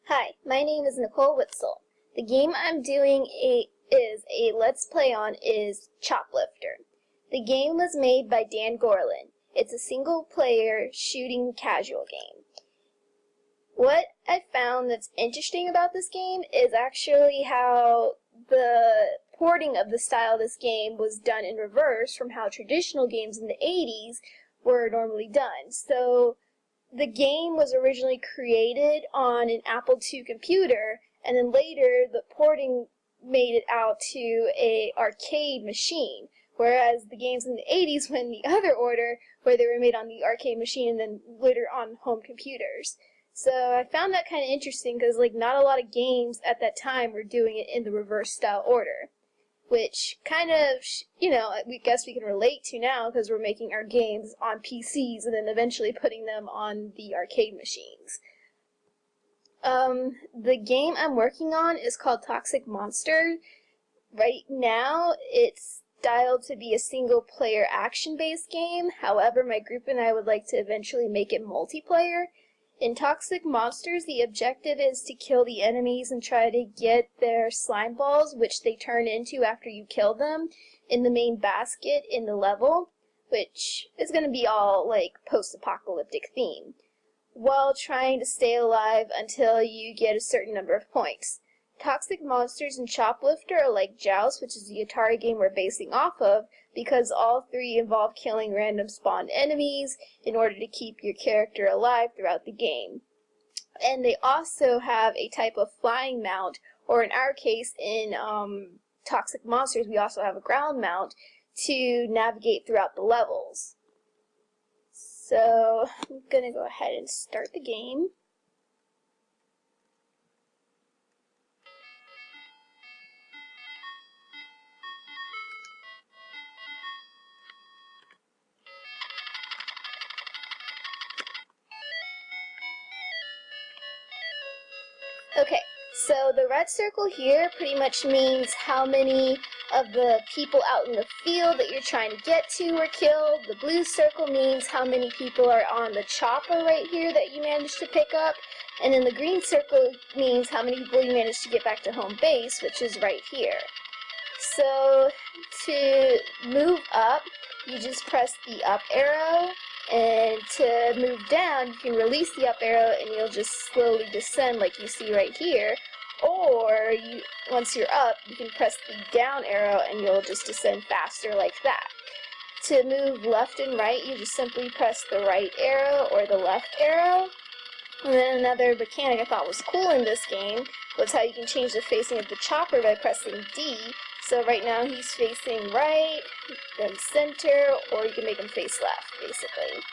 Hi, my name is Nicole Witzel. The game I'm doing is a Let's Play on is Choplifter. The game was made by Dan Gorlin. It's a single-player shooting casual game. What I found that's interesting about this game is actually how the porting of the style of this game was done in reverse from how traditional games in the 80s were normally done. So the game was originally created on an Apple II computer, and then later the porting made it out to an arcade machine, whereas the games in the 80s went in the other order, where they were made on the arcade machine and then later on home computers. So I found that kind of interesting because not a lot of games at that time were doing it in the reverse style order, which kind of, we guess we can relate to now because we're making our games on PCs and then eventually putting them on the arcade machines. The game I'm working on is called Toxic Monster. Right now, it's styled to be a single-player action-based game. However, my group and I would like to eventually make it multiplayer. In Toxic Monsters, the objective is to kill the enemies and try to get their slime balls, which they turn into after you kill them, in the main basket in the level, which is going to be all post-apocalyptic theme, while trying to stay alive until you get a certain number of points. Toxic Monsters and Choplifter are like Joust, which is the Atari game we're basing off of, because all three involve killing random spawned enemies in order to keep your character alive throughout the game. And they also have a type of flying mount, or in our case, in Toxic Monsters, we also have a ground mount to navigate throughout the levels. So, I'm going to go ahead and start the game. Okay, so the red circle here pretty much means how many of the people out in the field that you're trying to get to were killed. The blue circle means how many people are on the chopper right here that you managed to pick up. And then the green circle means how many people you managed to get back to home base, which is right here. So to move up, you just press the up arrow. And to move down, you can release the up arrow and you'll just slowly descend like you see right here. Or, once you're up, you can press the down arrow and you'll just descend faster like that. To move left and right, you just simply press the right arrow or the left arrow. And then another mechanic I thought was cool in this game was how you can change the facing of the chopper by pressing D. So right now he's facing right, then center, or you can make him face left, basically.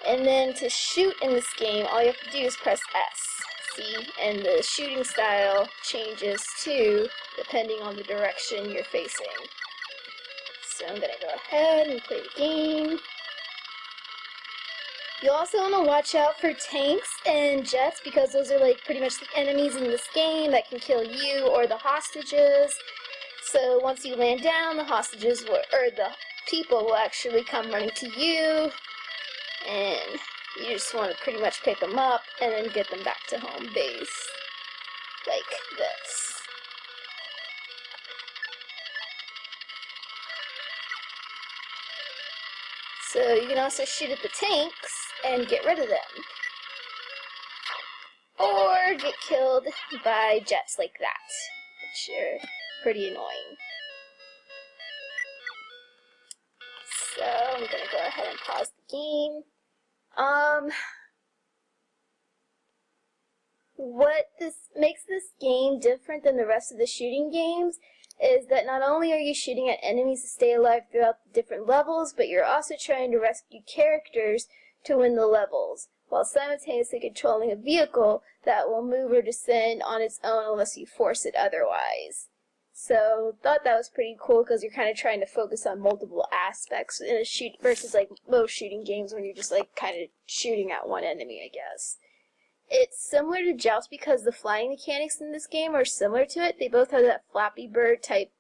And then to shoot in this game, all you have to do is press S. See? And the shooting style changes too, depending on the direction you're facing. So I'm going to go ahead and play the game. You also want to watch out for tanks and jets because those are pretty much the enemies in this game that can kill you or the hostages. So once you land down, the hostages the people will actually come running to you, and you just want to pretty much pick them up and then get them back to home base, like this. So you can also shoot at the tanks and get rid of them, or get killed by jets like that, which are pretty annoying. So I'm going to go ahead and pause the game. What makes this game different than the rest of the shooting games is that not only are you shooting at enemies to stay alive throughout the different levels, but you're also trying to rescue characters to win the levels, while simultaneously controlling a vehicle that will move or descend on its own unless you force it otherwise. So, thought that was pretty cool because you're kind of trying to focus on multiple aspects in a shoot versus most shooting games when you're just kind of shooting at one enemy, I guess. It's similar to Joust because the flying mechanics in this game are similar to it. They both have that Flappy Bird type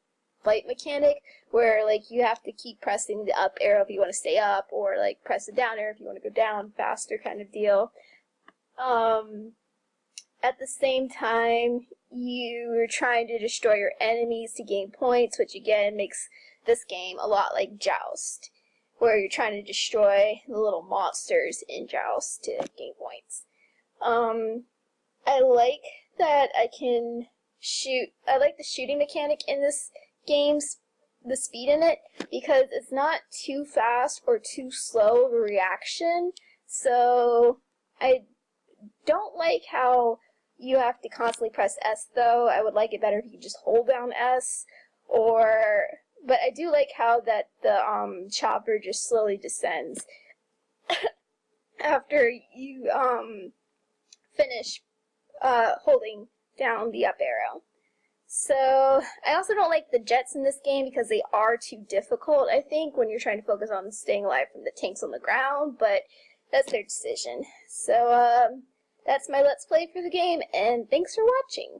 flight mechanic where you have to keep pressing the up arrow if you want to stay up, or press the down arrow if you want to go down faster kind of deal. at the same time, you're trying to destroy your enemies to gain points, which again makes this game a lot like Joust, where you're trying to destroy the little monsters in Joust to gain points. I like that I can shoot. I like the shooting mechanic in this game, the speed in it, because it's not too fast or too slow of a reaction. So I don't like how you have to constantly press S, though. I would like it better if you could just hold down S, but I do like how that the chopper just slowly descends after you finish holding down the up arrow. So I also don't like the jets in this game because they are too difficult, I think, when you're trying to focus on staying alive from the tanks on the ground, but that's their decision. So that's my Let's Play for the game, and thanks for watching.